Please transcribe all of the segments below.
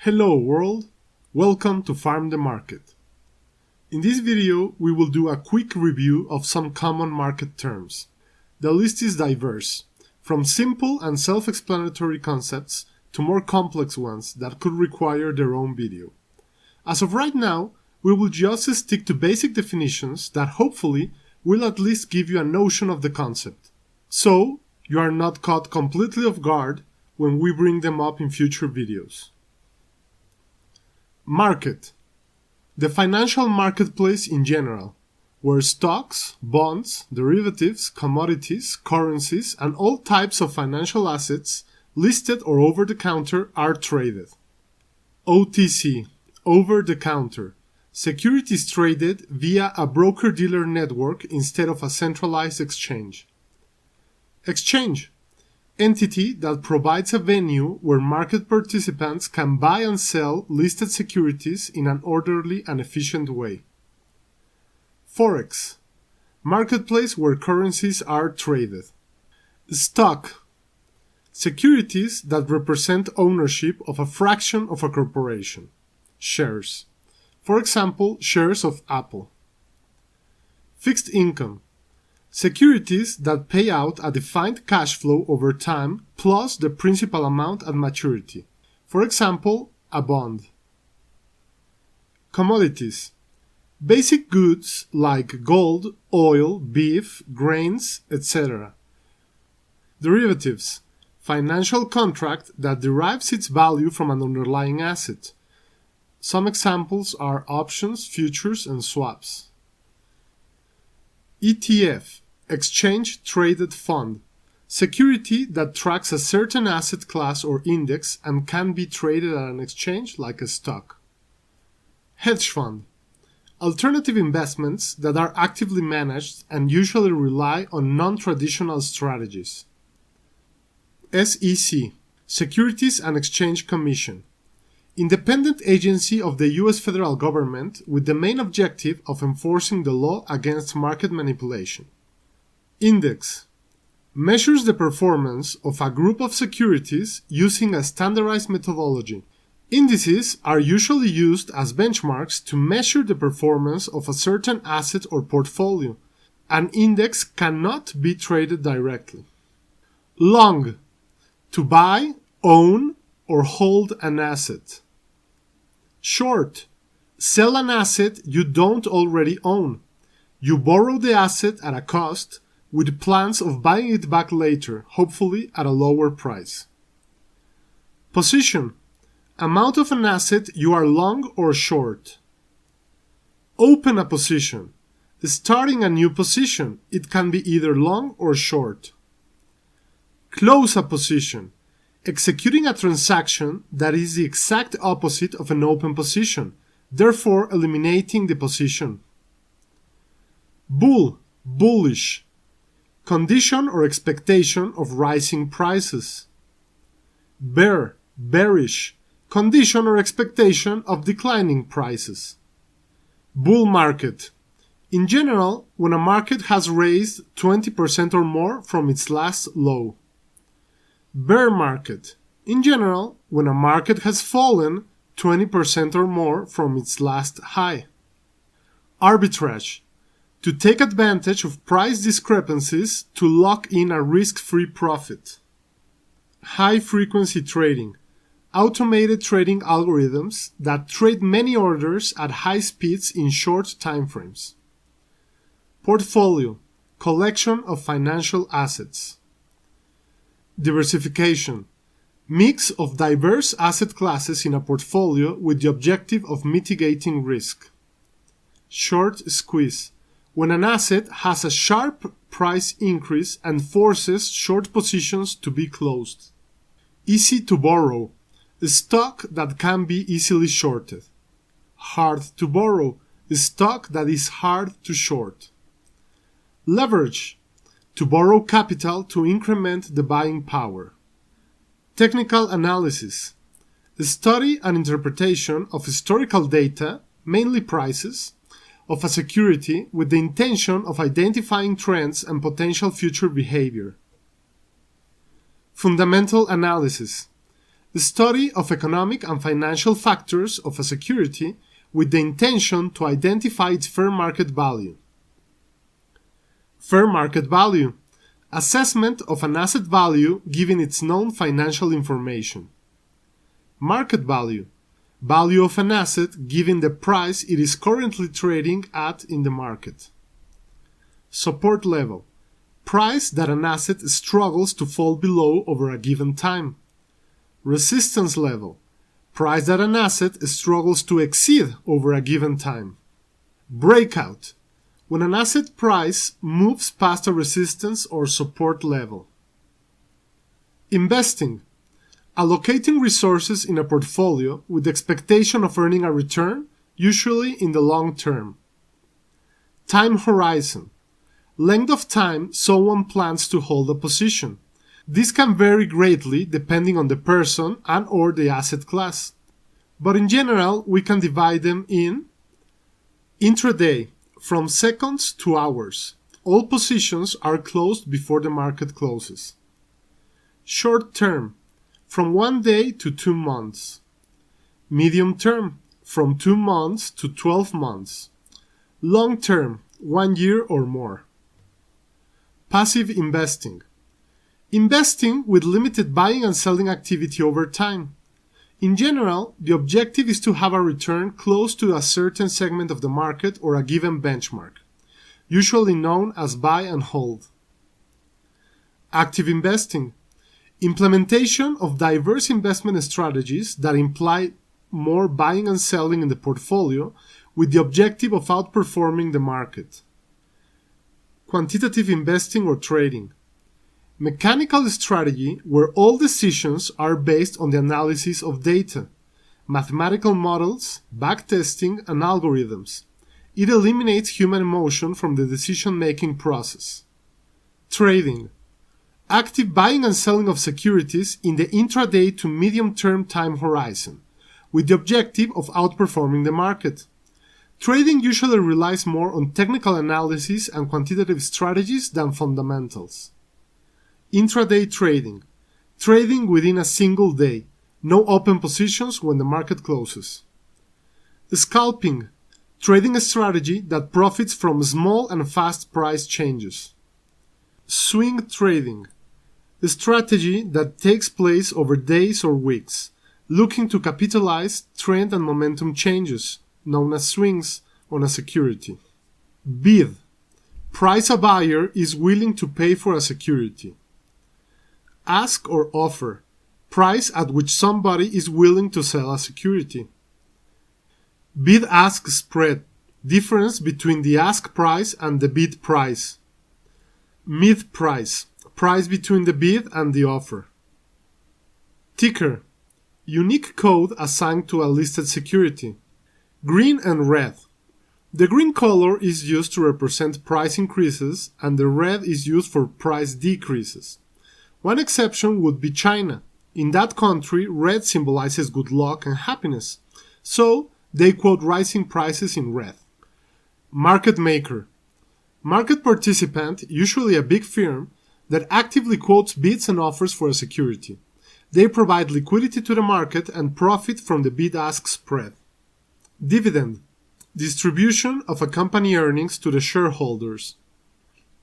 Hello world, welcome to Farm the Market. In this video we will do a quick review of some common market terms. The list is diverse, from simple and self-explanatory concepts to more complex ones that could require their own video. As of right now, we will just stick to basic definitions that hopefully will at least give you a notion of the concept, so you are not caught completely off guard when we bring them up in future videos. Market. The financial marketplace in general, where stocks, bonds, derivatives, commodities, currencies, and all types of financial assets, listed or over-the-counter, are traded. OTC, over-the-counter, securities traded via a broker-dealer network instead of a centralized exchange. Exchange, entity that provides a venue where market participants can buy and sell listed securities in an orderly and efficient way. Forex, marketplace where currencies are traded. Stock, securities that represent ownership of a fraction of a corporation. Shares, for example, shares of Apple. Fixed income, securities that pay out a defined cash flow over time plus the principal amount at maturity. For example, a bond. Commodities, basic goods like gold, oil, beef, grains, etc. Derivatives, financial contract that derives its value from an underlying asset. Some examples are options, futures, and swaps. ETF, exchange traded fund, security that tracks a certain asset class or index and can be traded at an exchange like a stock. Hedge fund, alternative investments that are actively managed and usually rely on non-traditional strategies. SEC, Securities and Exchange Commission, independent agency of the U.S. federal government with the main objective of enforcing the law against market manipulation. Index, measures the performance of a group of securities using a standardized methodology. Indices are usually used as benchmarks to measure the performance of a certain asset or portfolio. An index cannot be traded directly. Long, to buy, own, or hold an asset. Short, sell an asset you don't already own. You borrow the asset at a cost with plans of buying it back later, hopefully at a lower price. Position, amount of an asset you are long or short. Open a position, starting a new position. It can be either long or short. Close a position, executing a transaction that is the exact opposite of an open position, therefore eliminating the position. Bull, bullish, condition or expectation of rising prices. Bear, bearish, condition or expectation of declining prices. Bull market, in general, when a market has raised 20% or more from its last low. Bear market, in general, when a market has fallen 20% or more from its last high. Arbitrage, to take advantage of price discrepancies to lock in a risk-free profit. High-frequency trading, automated trading algorithms that trade many orders at high speeds in short timeframes. Portfolio, collection of financial assets. Diversification, mix of diverse asset classes in a portfolio with the objective of mitigating risk. Short squeeze, when an asset has a sharp price increase and forces short positions to be closed. Easy to borrow, a stock that can be easily shorted. Hard to borrow, a stock that is hard to short. Leverage, to borrow capital to increment the buying power. Technical analysis, the study and interpretation of historical data, mainly prices, of a security with the intention of identifying trends and potential future behavior. Fundamental analysis, The study of economic and financial factors of a security with the intention to identify its fair market value. Fair market value. Assessment of an asset value given its known financial information. Market value. Value of an asset given the price it is currently trading at in the market. Support level. Price that an asset struggles to fall below over a given time. Resistance level. Price that an asset struggles to exceed over a given time. Breakout. When an asset price moves past a resistance or support level. Investing. Allocating resources in a portfolio with the expectation of earning a return, usually in the long term. Time horizon. Length of time someone plans to hold a position. This can vary greatly depending on the person and/or the asset class. But in general, we can divide them in intraday, from seconds to hours. All positions are closed before the market closes. Short term, from 1 day to 2 months. Medium term, from 2 months to 12 months. Long term, 1 year or more. Passive investing. Investing with limited buying and selling activity over time. In general, the objective is to have a return close to a certain segment of the market or a given benchmark, usually known as buy and hold. Active investing. Implementation of diverse investment strategies that imply more buying and selling in the portfolio with the objective of outperforming the market. Quantitative investing or trading. Mechanical strategy where all decisions are based on the analysis of data, mathematical models, backtesting, and algorithms. It eliminates human emotion from the decision-making process. Trading. Active buying and selling of securities in the intraday to medium-term time horizon, with the objective of outperforming the market. Trading usually relies more on technical analysis and quantitative strategies than fundamentals. Intraday trading. Trading within a single day. No open positions when the market closes. Scalping. Trading a strategy that profits from small and fast price changes. Swing trading. A strategy that takes place over days or weeks, looking to capitalize trend and momentum changes, known as swings, on a security. Bid. Price a buyer is willing to pay for a security. Ask or offer. Price at which somebody is willing to sell a security. Bid-ask spread. Difference between the ask price and the bid price. Mid price. Price between the bid and the offer. Ticker. Unique code assigned to a listed security. Green and red. The green color is used to represent price increases and the red is used for price decreases. One exception would be China. In that country, red symbolizes good luck and happiness, so they quote rising prices in red. Market maker. Market participant, usually a big firm, that actively quotes bids and offers for a security. They provide liquidity to the market and profit from the bid-ask spread. Dividend. Distribution of a company earnings to the shareholders.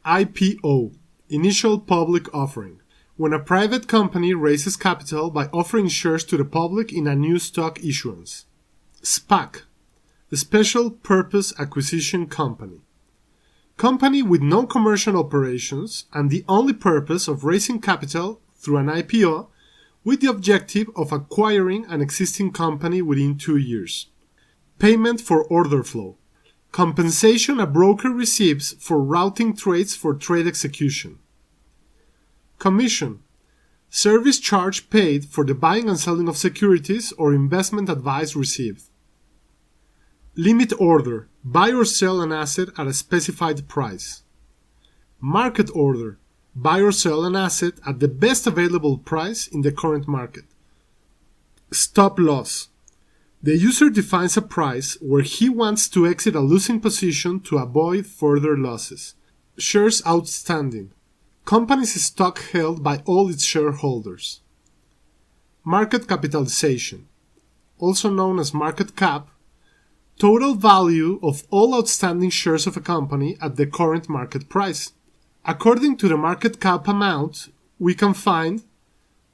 IPO. Initial public offering. When a private company raises capital by offering shares to the public in a new stock issuance. SPAC. The Special Purpose Acquisition Company. Company with no commercial operations and the only purpose of raising capital through an IPO with the objective of acquiring an existing company within 2 years. Payment for order flow. Compensation a broker receives for routing trades for trade execution. Commission. Service charge paid for the buying and selling of securities or investment advice received. Limit order. Buy or sell an asset at a specified price. Market order. Buy or sell an asset at the best available price in the current market. Stop loss. The user defines a price where he wants to exit a losing position to avoid further losses. Shares outstanding. Company's stock held by all its shareholders. Market capitalization, also known as market cap, total value of all outstanding shares of a company at the current market price. According to the market cap amount, we can find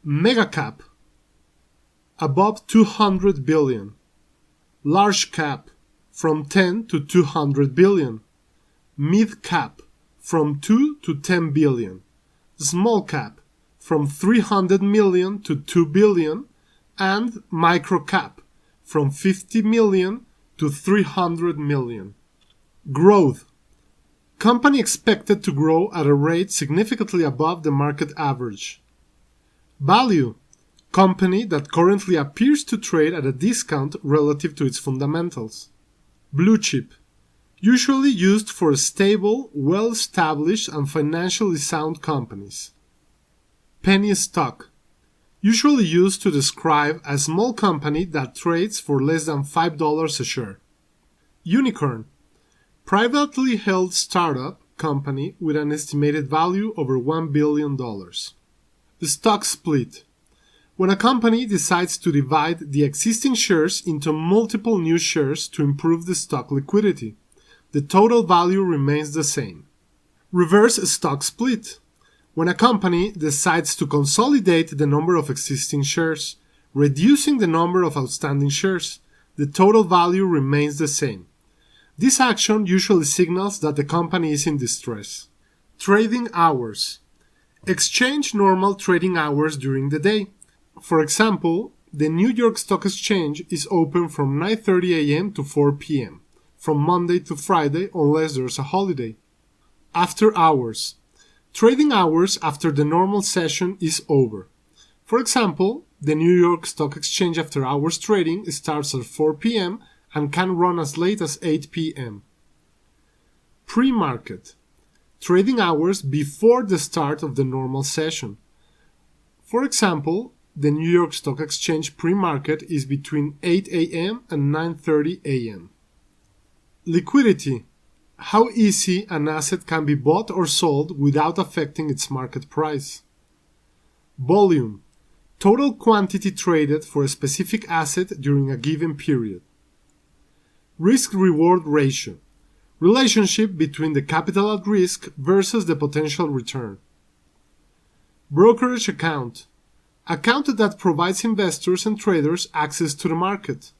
mega cap, above 200 billion, large cap, from 10 to 200 billion, mid cap, from 2 to 10 billion, small cap, from 300 million to 2 billion, and micro cap, from 50 million to 300 million. Growth. Company expected to grow at a rate significantly above the market average. Value. Company that currently appears to trade at a discount relative to its fundamentals. Blue chip. Usually used for stable, well-established, and financially sound companies. Penny stock. Usually used to describe a small company that trades for less than $5 a share. Unicorn. Privately held startup company with an estimated value over $1 billion. The stock split. When a company decides to divide the existing shares into multiple new shares to improve the stock liquidity, the total value remains the same. Reverse stock split. When a company decides to consolidate the number of existing shares, reducing the number of outstanding shares, the total value remains the same. This action usually signals that the company is in distress. Trading hours. Exchange normal trading hours during the day. For example, the New York Stock Exchange is open from 9:30 a.m. to 4 p.m., from Monday to Friday unless there's a holiday. After hours. Trading hours after the normal session is over. For example, the New York Stock Exchange after hours trading starts at 4 p.m. and can run as late as 8 p.m. Pre-market. Trading hours before the start of the normal session. For example, the New York Stock Exchange pre-market is between 8 a.m. and 9:30 a.m. Liquidity. How easy an asset can be bought or sold without affecting its market price. Volume. Total quantity traded for a specific asset during a given period. Risk-reward ratio. Relationship between the capital at risk versus the potential return. Brokerage account. Account that provides investors and traders access to the market.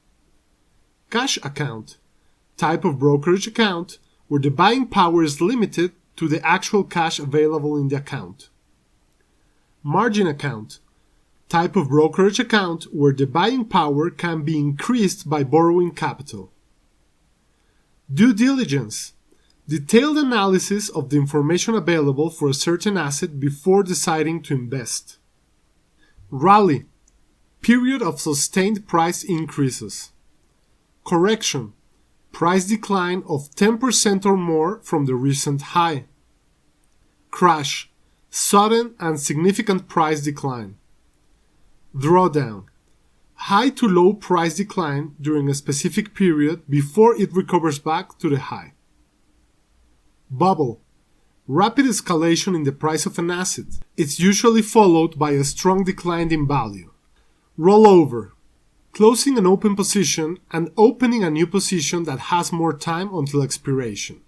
Cash account. Type of brokerage account where the buying power is limited to the actual cash available in the account. Margin account. Type of brokerage account where the buying power can be increased by borrowing capital. Due diligence. Detailed analysis of the information available for a certain asset before deciding to invest. Rally. Period of sustained price increases. Correction. Price decline of 10% or more from the recent high. Crash. Sudden and significant price decline. Drawdown. High to low price decline during a specific period before it recovers back to the high. Bubble. Rapid escalation in the price of an asset. It's usually followed by a strong decline in value. Rollover. Closing an open position and opening a new position that has more time until expiration.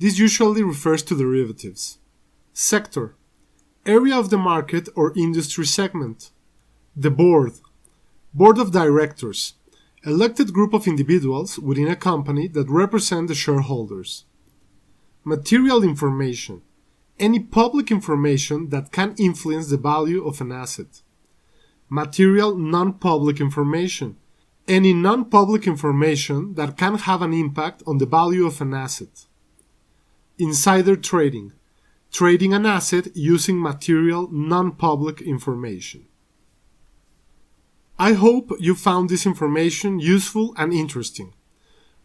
This usually refers to derivatives. Sector. Area of the market or industry segment. The board. Board of directors. Elected group of individuals within a company that represent the shareholders. Material information. Any public information that can influence the value of an asset. Material non-public information. Any non-public information that can have an impact on the value of an asset. Insider trading. Trading an asset using material non-public information. I hope you found this information useful and interesting.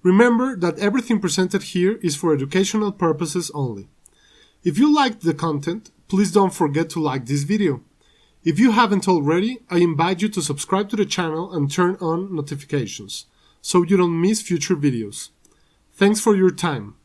Remember that everything presented here is for educational purposes only. If you liked the content, please don't forget to like this video. If you haven't already, I invite you to subscribe to the channel and turn on notifications so you don't miss future videos. Thanks for your time.